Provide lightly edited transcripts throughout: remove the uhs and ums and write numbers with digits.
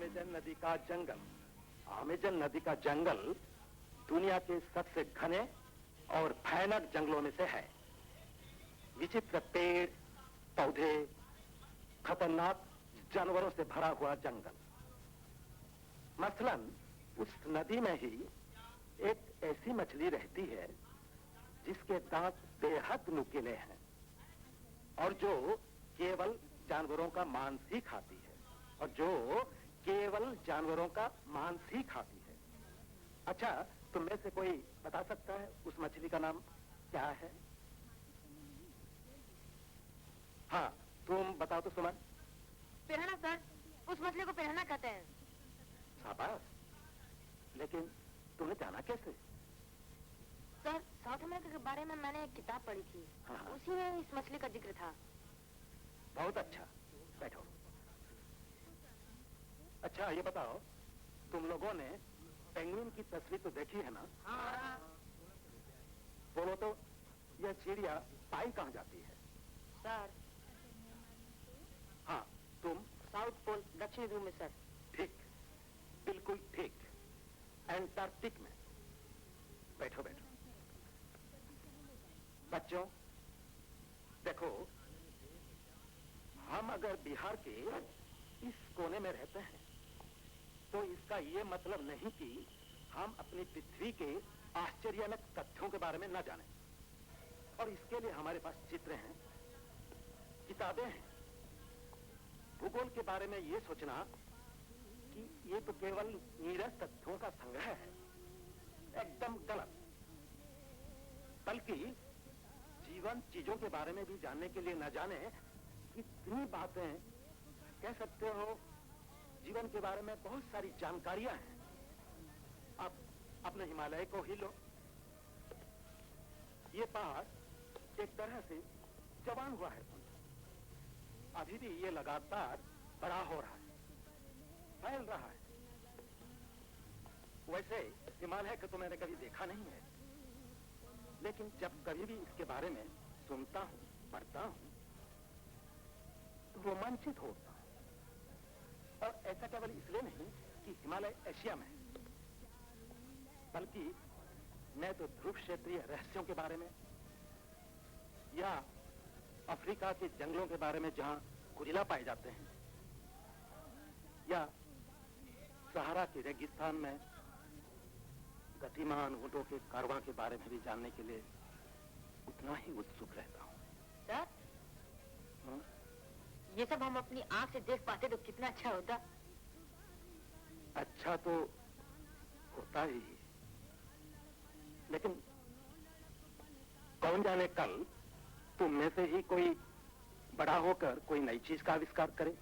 Amazon नदी का जंगल। Amazon नदी का जंगल दुनिया के सबसे घने और भयानक जंगलों में से है। विचित्र पेड़ पौधे, खतरनाक जानवरों से भरा हुआ जंगल। मसलन उस नदी में ही एक ऐसी मछली रहती है जिसके दांत बेहद नुकीले हैं और जो केवल जानवरों का मांस ही खाती है और जो केवल जानवरों का मांस ही खाती है। अच्छा, तुम में से कोई बता सकता है उस मछली का नाम क्या है? हाँ, तुम बताओ तो सुमन। पिराना सर, उस मछली को पिराना कहते हैं। शाबाश, लेकिन तुमने जाना कैसे? सर, साउथ अमेरिका के बारे में मैंने एक किताब पढ़ी थी। हाँ। उसी में इस मछली का जिक्र था। बहुत अच्छा, बैठो। अच्छा, ये बताओ, तुम लोगों ने पेंगुइन की तस्वीर तो देखी है ना? हाँ। बोलो तो, यह चिड़िया पाई कहाँ जाती है? सर। हाँ, तुम? साउथ पोल, दक्षिणी ध्रुव में सर। ठीक, बिल्कुल ठीक, एंटार्क्टिक में। बैठो बैठो। बच्चों, देखो, हम अगर बिहार के इस कोने में रहते हैं तो इसका ये मतलब नहीं कि हम अपनी पृथ्वी के आश्चर्यजनक तथ्यों के बारे में न जानें। और इसके लिए हमारे पास चित्र हैं, किताबें हैं। भूगोल के बारे में ये सोचना कि ये तो केवल नीरस तथ्यों का संग्रह है, एकदम गलत। बल्कि जीवन चीजों के बारे में भी जानने के लिए न जाने कितनी बातें, कह सकते हो जीवन के बारे में बहुत सारी जानकारियां हैं। अब अपने हिमालय को ही लो। ये पहाड़ एक तरह से जवान हुआ है, अभी भी ये लगातार बड़ा हो रहा है, फैल रहा है। वैसे हिमालय को तो मैंने कभी देखा नहीं है, लेकिन जब कभी भी इसके बारे में सुनता हूं, पढ़ता हूं, तो रोमांचित होता हूं। और ऐसा केवल इसलिए नहीं कि हिमालय एशिया में है, बल्कि मैं तो ध्रुव क्षेत्रीय रहस्यों के बारे में या अफ्रीका के जंगलों के बारे में जहां गुरिल्ला पाए जाते हैं, या सहारा के रेगिस्तान में गतिमान ऊंटों के कारवां के बारे में भी जानने के लिए उतना ही उत्सुक रहता हूं। सर, ये सब हम अपनी आंख से देख पाते तो कितना अच्छा होता। अच्छा तो होता ही, लेकिन कौन जाने कल तुम में से ही कोई बड़ा होकर कोई नई चीज का आविष्कार करे।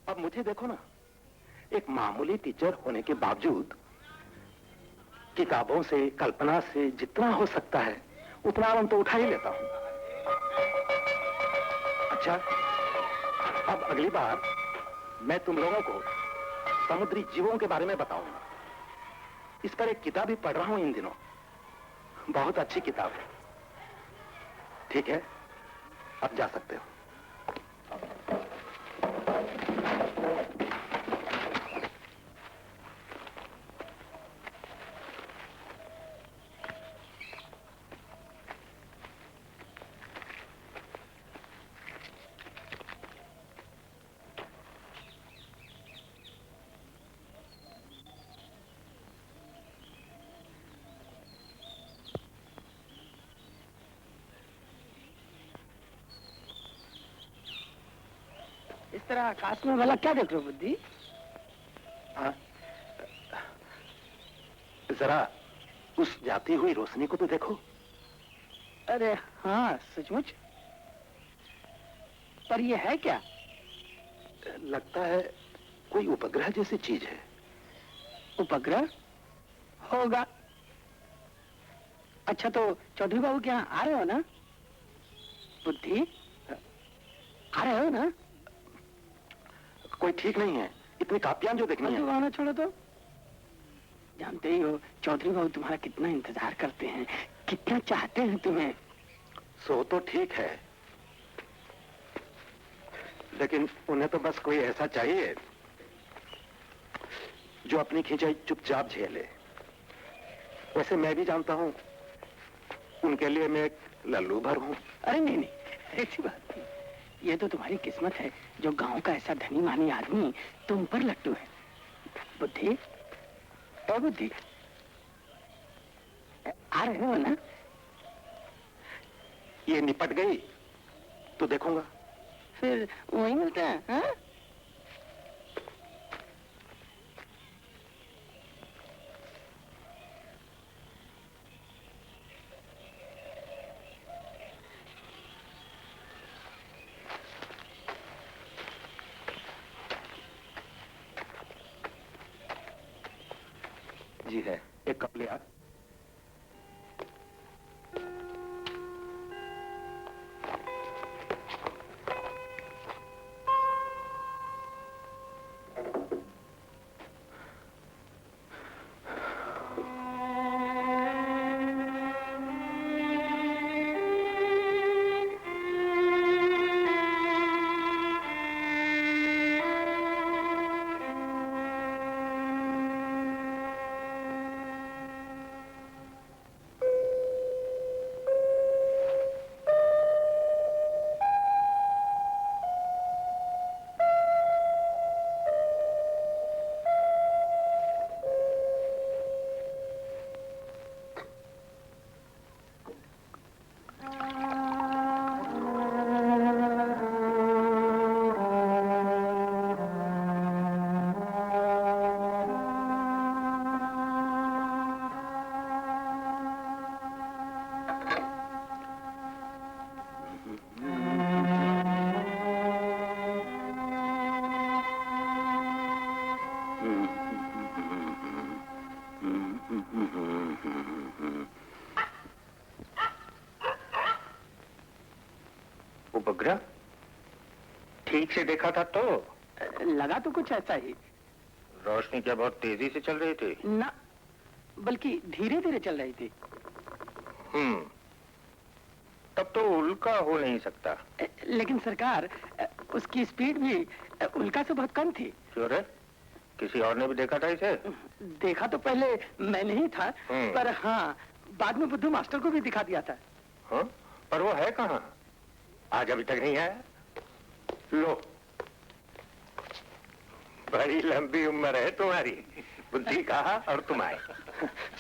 अब मुझे देखो ना, एक मामूली टीचर होने के बावजूद किताबों से, कल्पना से जितना हो सकता है उतना आनंद तो उठा ही लेता हूं। अच्छा, अब अगली बार मैं तुम लोगों को समुद्री जीवों के बारे में बताऊंगा। इस पर एक किताब ही पढ़ रहा हूं इन दिनों, बहुत अच्छी किताब है। ठीक है, अब जा सकते हो। इस तरह आकाश में भला क्या देख रहे हो बुद्धि? हाँ, जरा उस जाती हुई रोशनी को तो देखो। अरे हाँ, सचमुच। पर ये है क्या? लगता है कोई उपग्रह जैसी चीज है। उपग्रह होगा। अच्छा, तो चौधरी बाबू के यहाँ आ रहे हो ना? बुद्धि, आ रहे हो ना? कोई ठीक नहीं है, इतनी कापियां जो देखनी है। आना छोड़ो तो। जानते ही हो चौधरी बाबू तुम्हारा कितना इंतजार करते हैं, कितना चाहते हैं तुम्हें। सो तो ठीक है, लेकिन उन्हें तो बस कोई ऐसा चाहिए जो अपनी खिंचाई चुपचाप झेले। वैसे मैं भी जानता हूं उनके लिए मैं एक लल्लू भर हूं। अरे नहीं नहीं, ऐसी बात नहीं। ये तो तुम्हारी किस्मत है जो गांव का ऐसा धनी मानी आदमी तुम पर लट्टू है। बुद्धि और बुद्धि आ रहे हो ना? ये निपट गई तो देखूंगा। फिर वही मिलता है, हाँ? जी है, एक कप ले आ। उपग्रह ठीक से देखा था तो लगा तो कुछ ऐसा ही। रोशनी क्या बहुत तेजी से चल रही थी? ना, बल्कि धीरे धीरे चल रही थी। तब तो उल्का हो नहीं सकता। लेकिन सरकार, उसकी स्पीड भी उल्का से बहुत कम थी। क्यों रे? किसी और ने भी देखा था इसे? देखा तो पहले मैंने ही था, पर हाँ, बाद में बुद्धू मास्टर को भी दिखा दिया था। हाँ? पर वो है कहाँ? आज अभी तक नहीं आया। लो, बड़ी लंबी उम्र है तुम्हारी। बुद्धि कहा और तुम आए।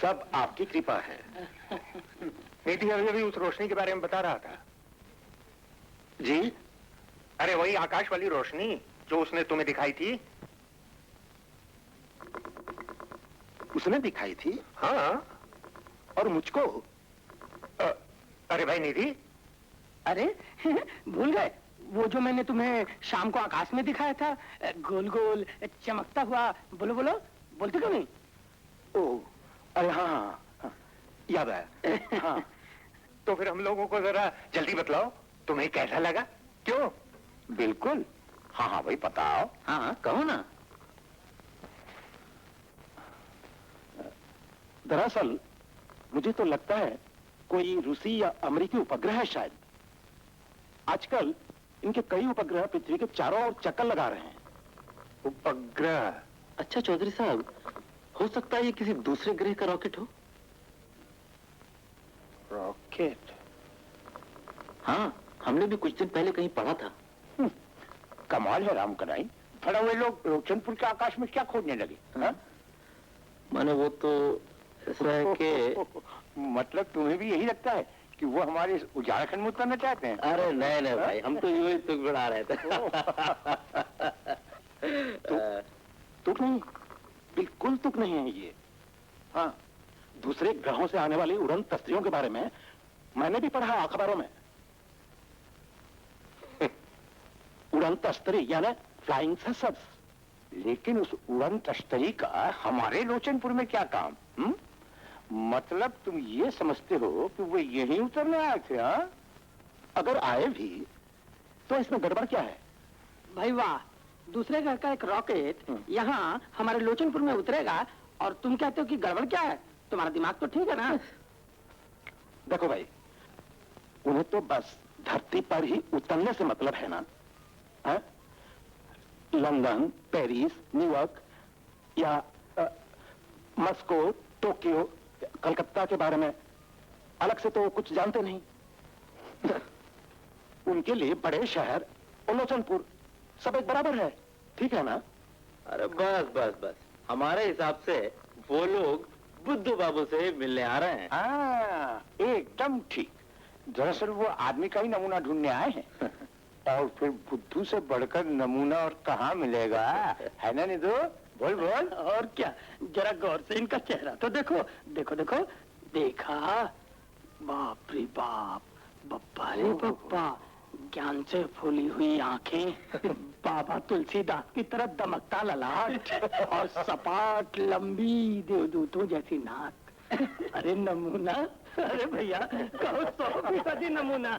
सब आपकी कृपा है। निधि अभी उस रोशनी के बारे में बता रहा था। जी? अरे वही आकाश वाली रोशनी जो उसने तुम्हें दिखाई थी। उसने दिखाई थी? हाँ। और मुझको? अरे भाई निधि। अरे भूल गए? वो जो मैंने तुम्हें शाम को आकाश में दिखाया था, गोल गोल चमकता हुआ। बोलो बोलो, बोलते क्यों नहीं? ओह, अरे हाँ हाँ, याद आया। हाँ, तो फिर हम लोगों को जरा जल्दी बतलाओ, तुम्हें कैसा लगा? क्यों? बिल्कुल। हाँ हाँ भाई, बताओ। हाँ, कहो ना। दरअसल मुझे तो लगता है कोई रूसी या अमेरिकी उपग्रह है शायद। आजकल इनके कई उपग्रह पृथ्वी के चारों ओर चक्कर लगा रहे हैं। उपग्रह? अच्छा चौधरी साहब, हो सकता है ये किसी दूसरे ग्रह का रॉकेट हो। रॉकेट? हाँ, हमने भी कुछ दिन पहले कहीं पढ़ा था। कमाल है रामकनाई, पढ़े हुए लोग रोशनपुर के आकाश में क्या खोजने लगे? हाँ? माने वो तो ऐसा है कि मतलब तुम्हें भी यही लगता है कि वो हमारे उजाड़खंड में उतरना चाहते हैं? अरे नहीं नहीं भाई, हम तो यूं ही तुक बढ़ा रहे थे। तुक नहीं, बिल्कुल तुक नहीं है ये। हाँ, दूसरे ग्रहों से आने वाली उड़न तस्तियों के बारे में मैंने भी पढ़ा अखबारों में। उड़न तस्तरी यानी फ्लाइंग ससर्स। लेकिन उस उड़न तस्तरी का हमारे लोचनपुर में क्या काम? मतलब तुम ये समझते हो कि वो यहीं उतरने आए थे? हाँ, अगर आए भी तो इसमें गड़बड़ क्या है? भाई वाह, दूसरे घर का एक रॉकेट यहाँ हमारे लोचनपुर में उतरेगा और तुम कहते हो कि गड़बड़ क्या है? तुम्हारा दिमाग तो ठीक है ना? देखो भाई, उन्हें तो बस धरती पर ही उतरने से मतलब है ना? है? लंदन, पेरिस, न्यूयॉर्क या मॉस्को, टोक्यो, कलकत्ता के बारे में अलग से तो कुछ जानते नहीं। उनके लिए बड़े शहर उल्लोचनपुर सब एक बराबर है, ठीक है ना? अरे बस बस बस, हमारे हिसाब से वो लोग बुद्धू बाबू से मिलने आ रहे हैं। हाँ, एकदम ठीक। दरअसल वो आदमी का ही नमूना ढूंढने आए हैं। और फिर बुद्धू से बढ़कर नमूना और कहाँ मिलेगा, है ना निधु? बोल बोल। और क्या, जरा गौर से इनका चेहरा तो देखो, देखो देखो, देखा? बाप रे बाप, बप्पा रे बप्पा, ज्ञान से फूली हुई आंखें, बाबा तुलसीदास की तरह दमकता ललाट और सपाट लंबी देवदूतों जैसी नाक। अरे नमूना, अरे भैया कहो 100% नमूना।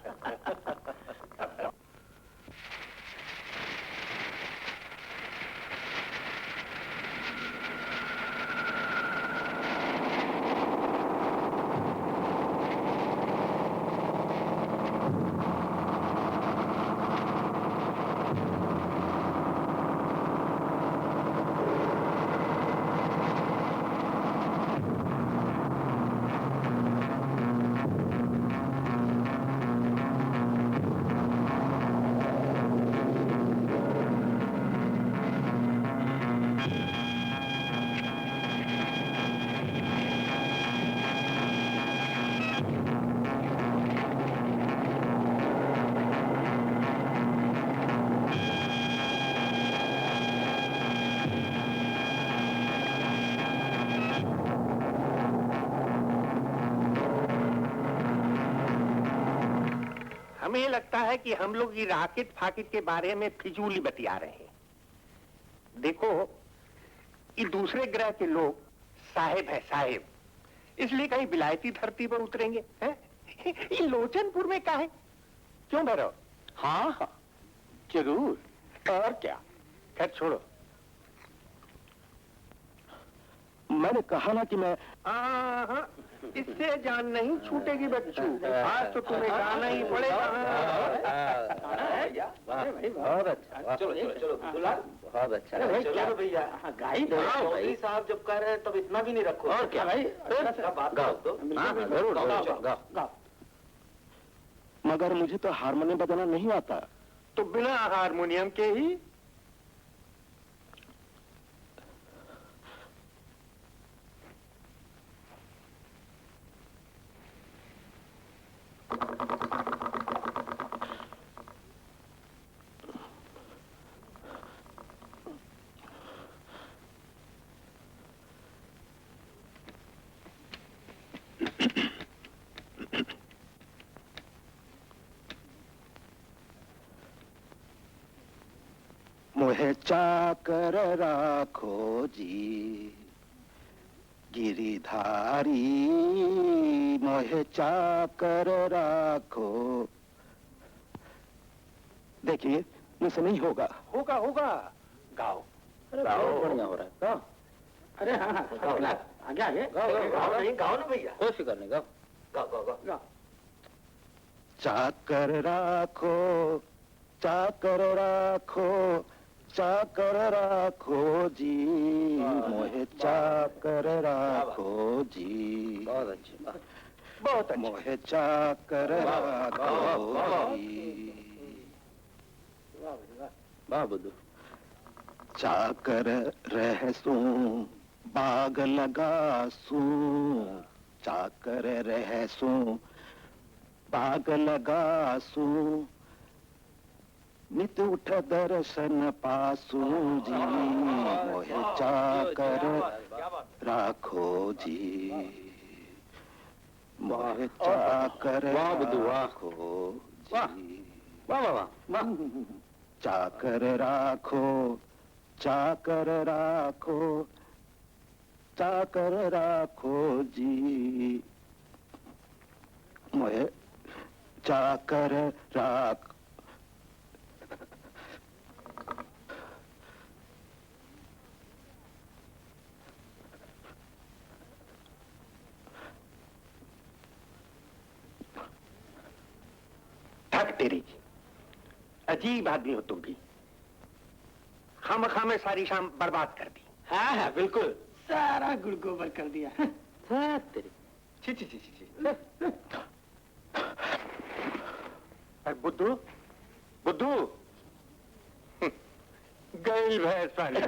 हमें लगता है कि हम लोग ये राकेट फाकिट के बारे में फिजूली बतिया रहे हैं। देखो, ये दूसरे ग्रह के लोग साहेब है साहेब, इसलिए कहीं विलायती धरती पर उतरेंगे हैं? ये लोचनपुर में काहे? क्यों भैरव? हाँ हाँ जरूर, और क्या। खैर छोड़ो, मैंने कहा ना कि मैं इससे जान नहीं छूटेगी बच्चू। आज तो तुम्हें गाना ही पड़ेगा। बहुत अच्छा, चलो चलो चलो दुलाल, बहुत अच्छा। चलो भैया, गाई दो चौधरी साहब जब कह रहे हैं तब इतना भी नहीं रखो। और क्या भाई, गाओ तो। जरूर गाओ। मगर मुझे तो हारमोनियम बजाना नहीं आता। तो बिना हारमोनियम के ही मोहे चाकर राखो जी गिरिधारी, मोहे चाकर राखो। देखिए, मुझसे नहीं होगा। होगा होगा, गाओ। गाओ, बढ़िया हो रहा है। गाओ। अरे हाँ हाँ, आगे आगे गाओ नहीं, गाओ ना भैया, कोई फिक्र नहीं, गाओ गाओ गाओ गाओ। चाकर राखो, चाकर राखो, चाकर राखो जी, मोहे चाकर राखो जी। बहुत अच्छी बात, बहुत अच्छी। मोहे चाकर राखो जी। वाह बुद्धू। चाकर रहसू बाग लगासू, चाकर रहसू बाग लगासू, नित उठ दर्शन पासू जी, मोहे चाकर राखो जी, मोहे चाकर राखो जी। वाह वाह वाह। चाकर राखो, चाकर राखो, चाकर राखो जी, मोहे चाकर राख। थक तेरी, अजीब आदमी हो तुम भी। खामखा में सारी शाम बर्बाद कर दी। हाँ हाँ बिल्कुल, सारा गुड़ गोबर कर दिया। हाँ तेरी छी छी छी छी। बुद्धू, बुद्धू, गई भैंस पानी।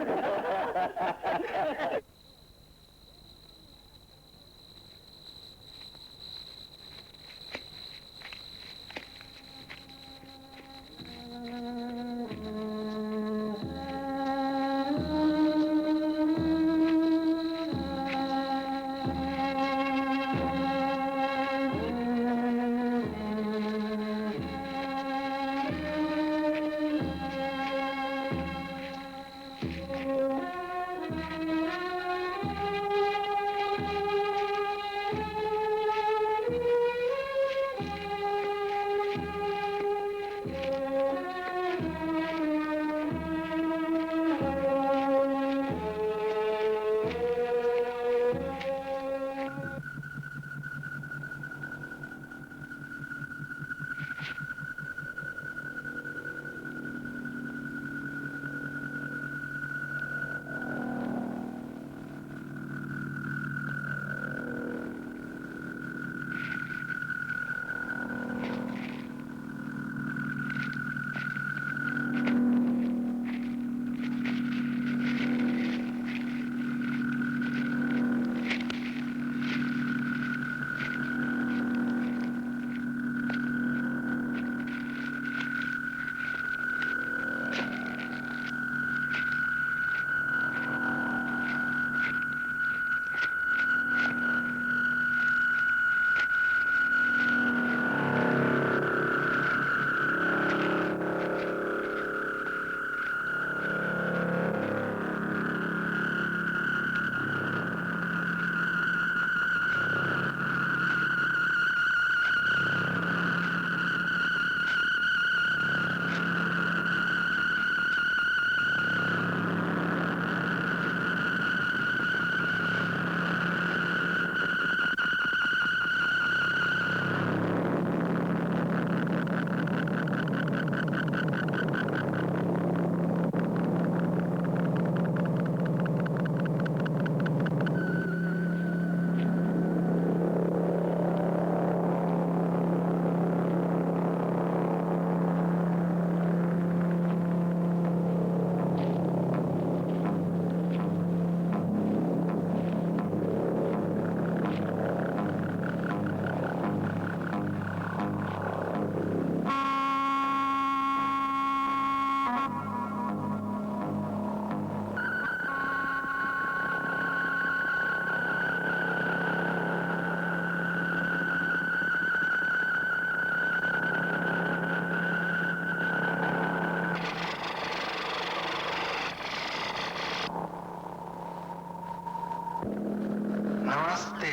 नमस्ते।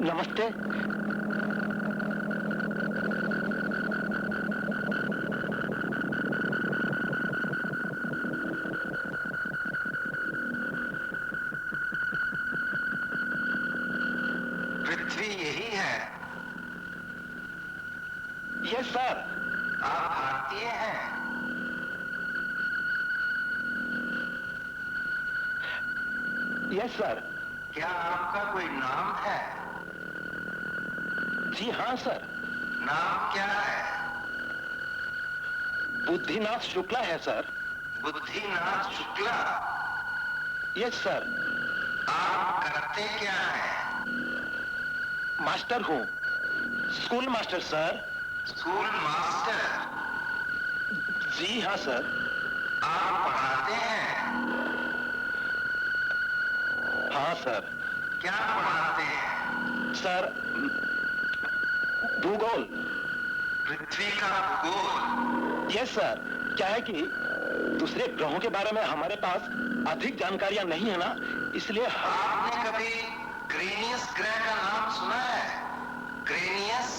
नमस्ते। पृथ्वी यही है? Yes sir. आप भारतीय हैं? Yes sir. क्या आपका कोई नाम है? जी हाँ सर। नाम क्या है? बुद्धिनाथ शुक्ला है sir. Buddhinath Shukla? Yes sir. आप करते क्या हैं? मास्टर हूँ, school master sir. School master? जी हाँ सर। आप पढ़ाते हैं? हाँ सर। क्या पढ़ाते हैं? सर, भूगोल। पृथ्वी का भूगोल? Yes sir. क्या है कि दूसरे ग्रहों के बारे में हमारे पास अधिक जानकारियां नहीं है ना, इसलिए आपने कभी ग्रेनियस ग्रह का नाम सुना है? ग्रेनियस?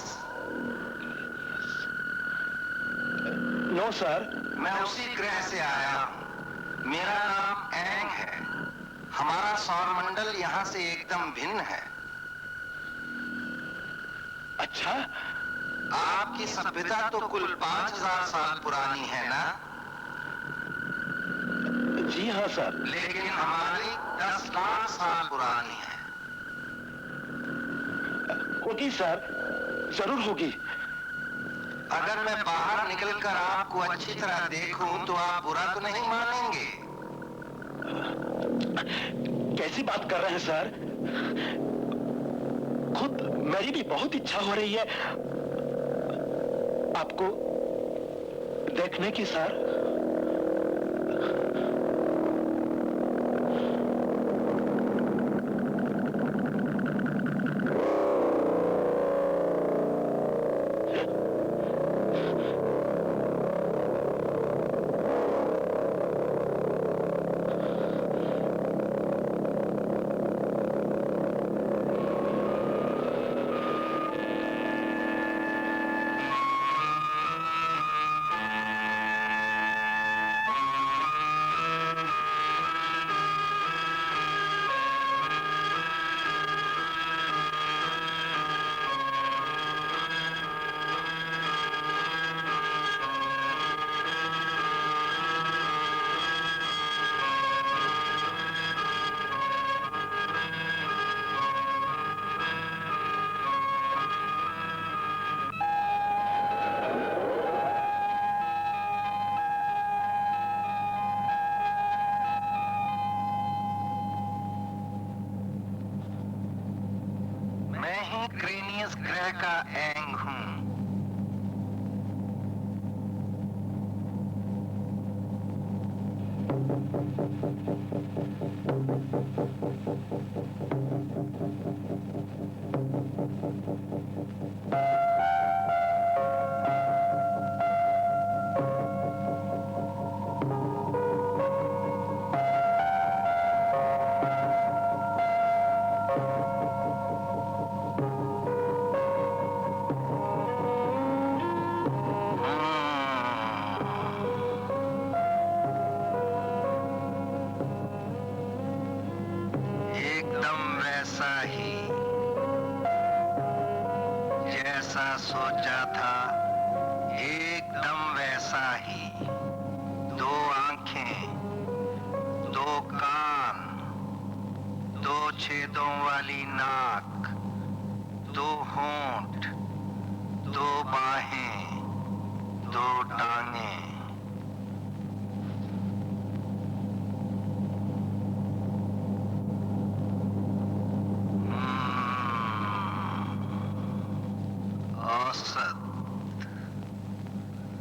No sir. मैं उसी ग्रह से आया हूं। मेरा नाम एंग है। हमारा सौरमंडल यहाँ से एकदम भिन्न है। अच्छा। आपकी सभ्यता तो कुल 5000 साल पुरानी है ना? जी हाँ सर। लेकिन हमारी 10 लाख साल पुरानी है। होगी सर, जरूर होगी। अगर मैं बाहर निकलकर आपको अच्छी तरह देखूं तो आप बुरा तो नहीं मानेंगे? कैसी बात कर रहे हैं सर? खुद मेरी भी बहुत इच्छा हो रही है आपको देखने की सर। मैं ही क्रेनियस ग्रह का एंग हूं। एकदम वैसा ही जैसा सोचा था, एकदम वैसा ही। 2 आंखें, 2 कान, 2 छेदों वाली नाक, 2 होंठ, 2 बाहें, 2 टांगें।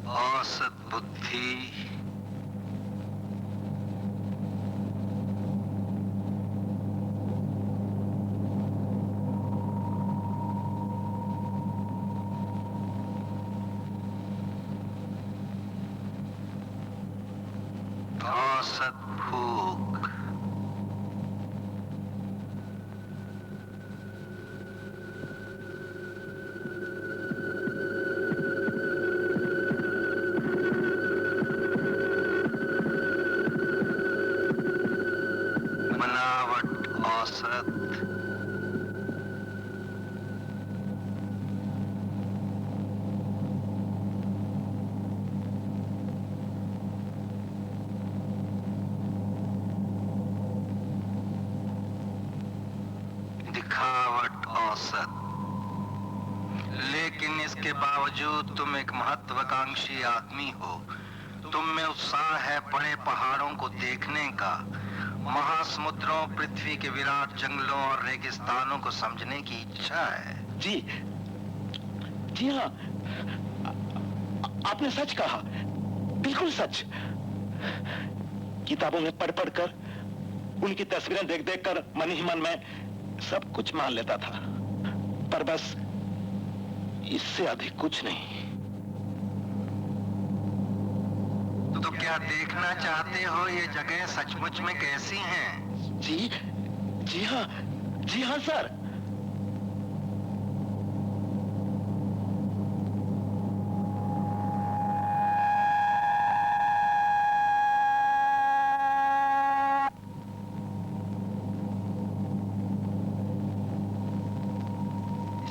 औसत बुद्धि, औसत भूख, बनावट औसत, दिखावट औसत। लेकिन इसके बावजूद तुम एक महत्वाकांक्षी आदमी हो। तुम में उत्साह है बड़े पहाड़ों को देखने का, महासमुद्रों, पृथ्वी के विराट जंगलों और रेगिस्तानों को समझने की इच्छा है। जी, जी हाँ, आपने सच कहा, बिल्कुल सच। किताबों में पढ़ पढ़कर, उनकी तस्वीरें देख देख कर मन ही मन में सब कुछ मान लेता था, पर बस इससे अधिक कुछ नहीं। तो क्या देखना चाहते हो ये जगह सचमुच में कैसी हैं? जी, जी हाँ सर।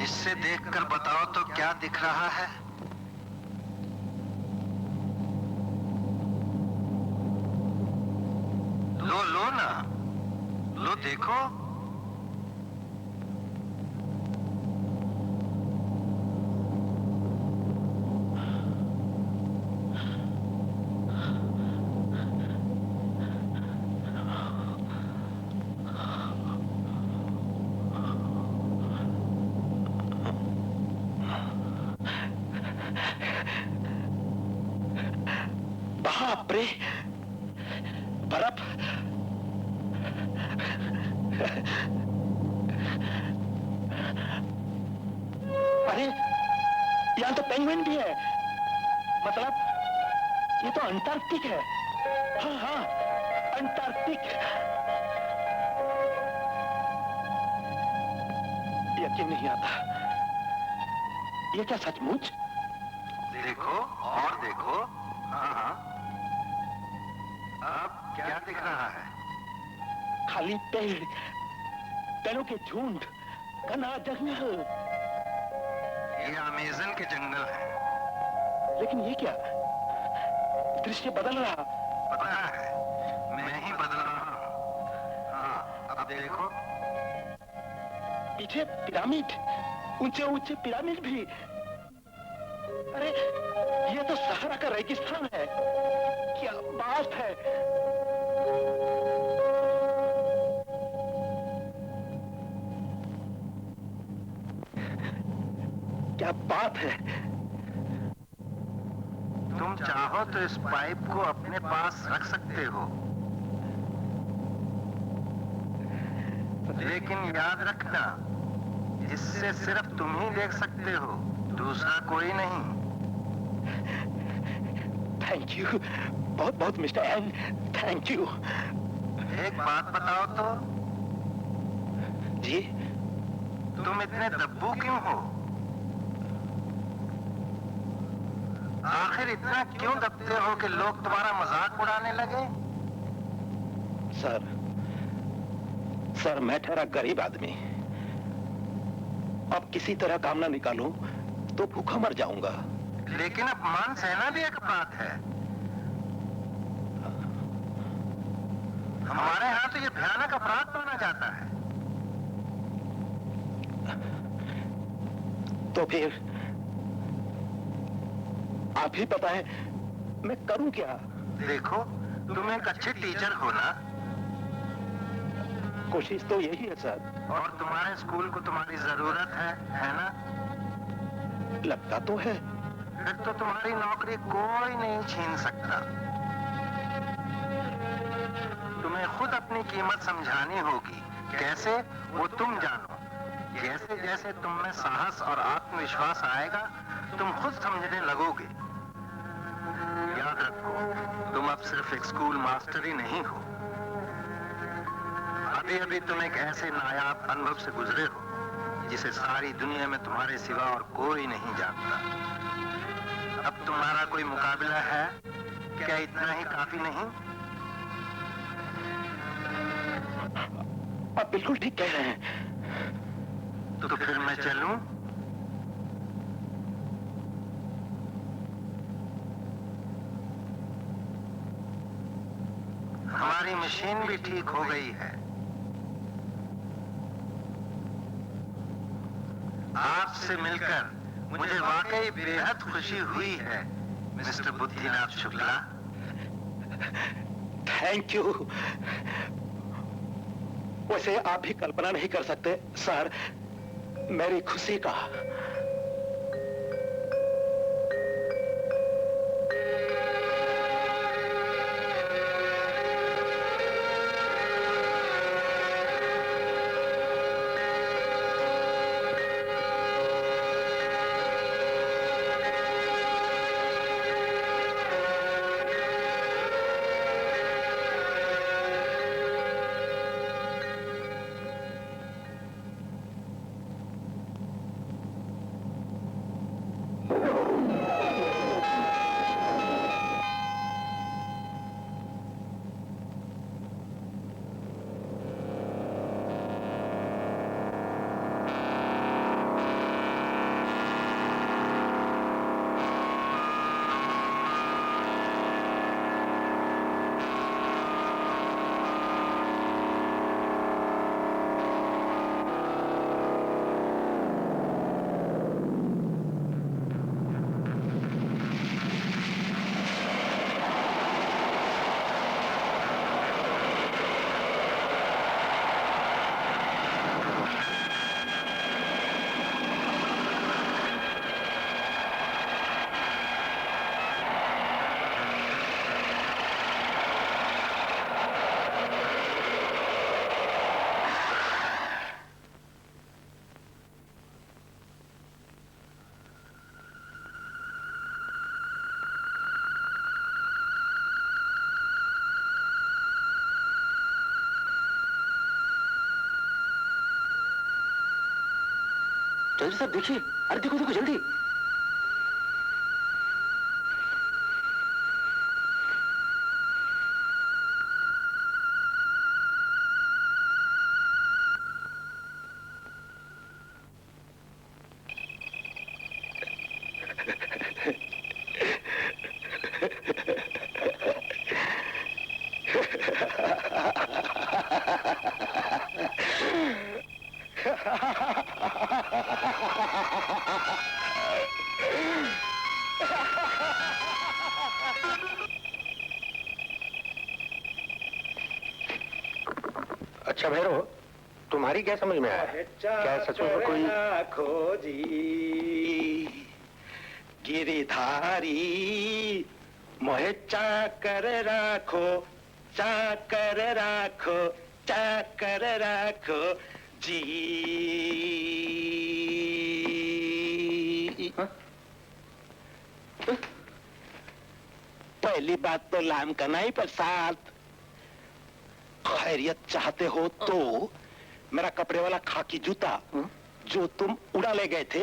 इससे देखकर बताओ तो क्या दिख रहा है? देखो। बाप रे, बर्फ। अरे यहाँ तो पेंगुइन भी है, मतलब ये तो अंटार्कटिक है। हाँ हाँ, अंटार्कटिक। यकीन नहीं आता, ये क्या सचमुच? देखो और देखो। हाँ हाँ, अब क्या दिख रहा है? खाली पेड़, पेड़ों के झुंड, घना जंगल। ये अमेज़न के जंगल हैं। लेकिन ये क्या, दृश्य बदल रहा। पता है, मैं ही बदल रहा हूँ। हाँ, अब देखो। पीछे पिरामिड, ऊंचे ऊंचे पिरामिड भी। अरे ये तो सहारा का रेगिस्तान है। क्या बात है। क्या बात है। तुम चाहो तो इस पाइप को अपने पास रख सकते हो, लेकिन याद रखना, इससे सिर्फ तुम ही देख सकते हो, दूसरा कोई नहीं। थैंक यू, बहुत बहुत मिस्टर एन, थैंक यू। एक बात बताओ तो, जी? तुम इतने दब्बू क्यों हो? आखिर इतना क्यों दबते हो कि लोग तुम्हारा मजाक उड़ाने लगे? सर मैं ठहरा गरीब आदमी, अब किसी तरह काम ना निकालूं तो भूखा मर जाऊंगा। लेकिन अपमान सहना भी एक बात है। हमारे यहाँ तो ये भयानक अपराध माना जाता है। तो फिर आप ही बताएं, मैं करूं क्या? देखो, तुम एक अच्छे टीचर हो ना, कोशिश तो यही है सर। और तुम्हारे स्कूल को तुम्हारी जरूरत है ना? लगता तो है। फिर तो तुम्हारी नौकरी कोई नहीं छीन सकता। तुम्हें खुद अपनी कीमत समझानी होगी। कैसे, वो तुम जानो। जैसे जैसे तुम में साहस और आत्मविश्वास आएगा, तुम खुद समझने लगोगे। याद रखो, तुम अब सिर्फ एक स्कूल मास्टर ही नहीं हो। अभी अभी तुम एक ऐसे नायाब अनुभव से गुजरे हो जिसे सारी दुनिया में तुम्हारे सिवा और कोई नहीं जानता। अब तुम्हारा कोई मुकाबला है? क्या इतना ही काफी नहीं? आप बिल्कुल ठीक कह रहे हैं। तो फिर मैं चलूं? हमारी मशीन भी ठीक हो गई है। आपसे मिलकर मुझे वाकई बेहद खुशी हुई है, mister Buddhinath Shukla. Thank you. वैसे आप भी कल्पना नहीं कर सकते सर मेरी खुशी का। जल्दी साहब देखिए, अरे देखो देखो जल्दी। अच्छा भैरव, तुम्हारी क्या समझ में आया? क्या सचमुच में कोई खोजी गिरिधारी मोहे चाकर राखो, चाकर राखो, चाकर राखो जी। पहली बात तो लाम कनाई प्रसाद, खैरियत चाहते हो तो मेरा कपड़े वाला खाकी जूता जो तुम उड़ा ले गए थे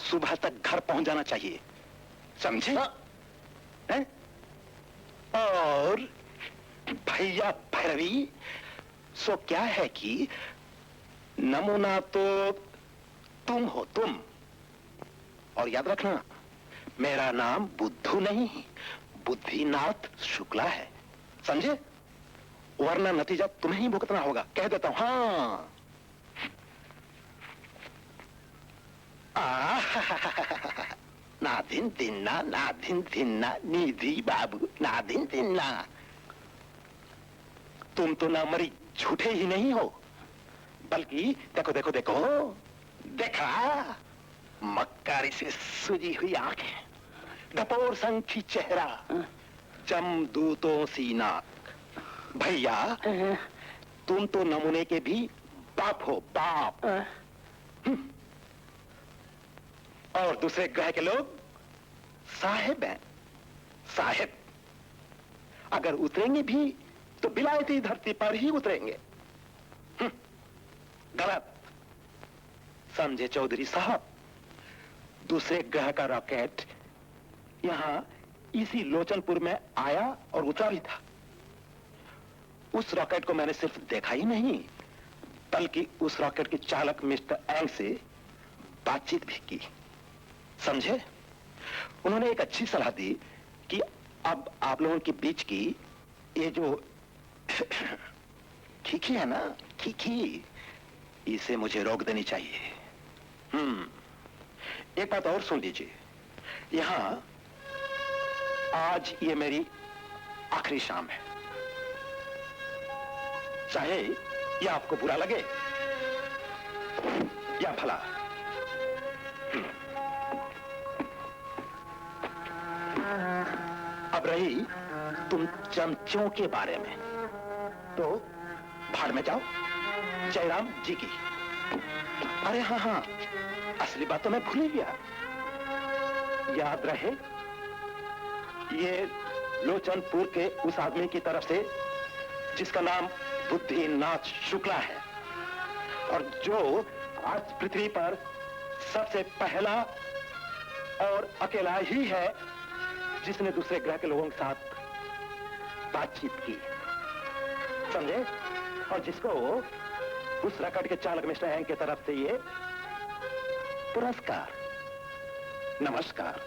सुबह तक घर पहुंच जाना चाहिए, समझे? हैं? और भैया भैरवी, सो क्या है कि नमूना तो तुम हो तुम, और याद रखना मेरा नाम बुद्धू नहीं बुद्धिनाथ शुक्ला है, समझे? वरना नतीजा तुम्हें ही भुगतना होगा, कह देता हूं। हाँ नादिन दिन्ना निधि बाबू, नादिन दिन्ना। तुम तो ना मरी झूठे ही नहीं हो, बल्कि देखो देखो देखो, देखा मक्कारी से सुजी हुई आंखें, डपोर संखी चेहरा, जमदूतों सी नाक। भैया तुम तो नमूने के भी बाप हो, बाप। और दूसरे ग्रह के लोग साहेब हैं, साहेब। अगर उतरेंगे भी तो बिलायती धरती पर ही उतरेंगे। गलत समझे चौधरी साहब। दूसरे ग्रह का रॉकेट यहां इसी लोचनपुर में आया और उतरा भी था। उस रॉकेट को मैंने सिर्फ देखा ही नहीं, बल्कि उस रॉकेट के चालक मिस्टर एंग से बातचीत भी की, समझे? उन्होंने एक अच्छी सलाह दी कि अब आप लोगों के बीच की ये जो खीखी है ना, खीखी, इसे मुझे रोक देनी चाहिए। एक बात और सुन लीजिए, यहां आज ये मेरी आखिरी शाम है, चाहे ये आपको बुरा लगे या भला। अब रही तुम चमचों के बारे में, तो भाड़ में जाओ जयराम जी की। अरे हाँ हाँ, असली बात तो मैं भूल ही गया, याद रहे ये लोचनपुर के उस आदमी की तरफ से जिसका नाम बुद्धिनाथ शुक्ला है, और जो आज पृथ्वी पर सबसे पहला और अकेला ही है जिसने दूसरे ग्रह के लोगों के साथ बातचीत की, समझे? और जिसको उस रॉकेट के चालक मिस्टर हैंग की तरफ से ये पुरस्कार, नमस्कार